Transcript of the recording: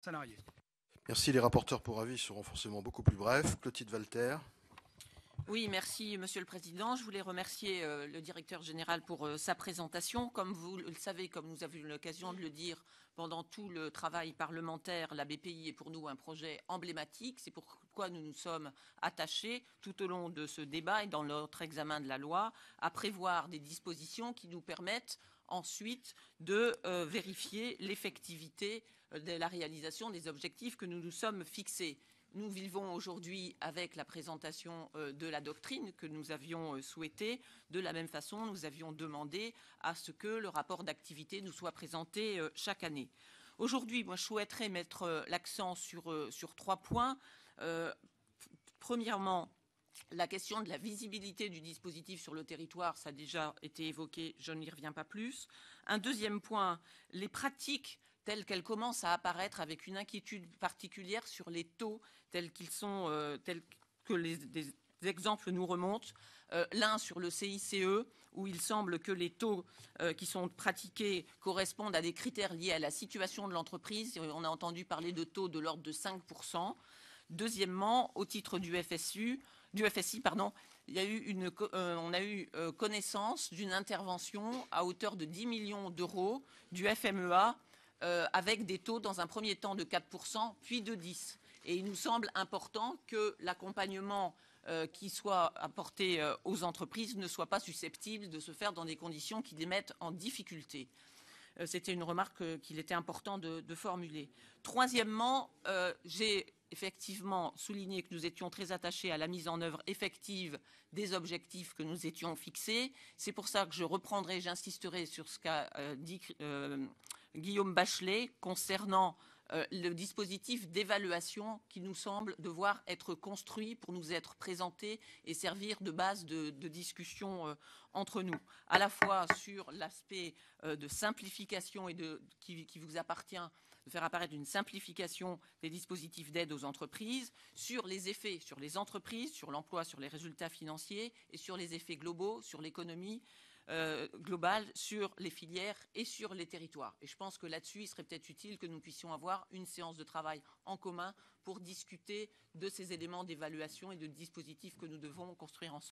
salariés. Merci. Les rapporteurs pour avis seront forcément beaucoup plus brefs. Clotilde Walter. Oui, merci Monsieur le Président. Je voulais remercier le directeur général pour sa présentation. Comme vous le savez, comme nous avons eu l'occasion de le dire pendant tout le travail parlementaire, la BPI est pour nous un projet emblématique. C'est pourquoi nous nous sommes attachés tout au long de ce débat et dans notre examen de la loi à prévoir des dispositions qui nous permettent ensuite de vérifier l'effectivité de la réalisation des objectifs que nous nous sommes fixés. Nous vivons aujourd'hui avec la présentation de la doctrine que nous avions souhaitée. De la même façon, nous avions demandé à ce que le rapport d'activité nous soit présenté chaque année. Aujourd'hui, moi, je souhaiterais mettre l'accent sur 3 points. Premièrement, la question de la visibilité du dispositif sur le territoire, ça a déjà été évoqué, je n'y reviens pas plus. Un deuxième point, les pratiques telles qu'elles commencent à apparaître avec une inquiétude particulière sur les taux tels qu'ils sont, tels que des exemples nous remontent. L'un sur le CICE, où il semble que les taux qui sont pratiqués correspondent à des critères liés à la situation de l'entreprise. On a entendu parler de taux de l'ordre de 5%. Deuxièmement, au titre du FSI, il y a eu on a eu connaissance d'une intervention à hauteur de 10 millions d'euros du FMEA avec des taux dans un premier temps de 4%, puis de 10%. Et il nous semble important que l'accompagnement qui soit apporté aux entreprises ne soit pas susceptible de se faire dans des conditions qui les mettent en difficulté. C'était une remarque qu'il était important de formuler. Troisièmement, j'ai effectivement souligné que nous étions très attachés à la mise en œuvre effective des objectifs que nous étions fixés. C'est pour ça que je reprendrai, j'insisterai sur ce qu'a dit Guillaume Bachelet concernant le dispositif d'évaluation qui nous semble devoir être construit pour nous être présenté et servir de base de discussion entre nous, à la fois sur l'aspect de simplification et qui vous appartient de faire apparaître une simplification des dispositifs d'aide aux entreprises, sur les effets sur les entreprises, sur l'emploi, sur les résultats financiers et sur les effets globaux, sur l'économie globale, sur les filières et sur les territoires. Et je pense que là-dessus, il serait peut-être utile que nous puissions avoir une séance de travail en commun pour discuter de ces éléments d'évaluation et de dispositifs que nous devons construire ensemble.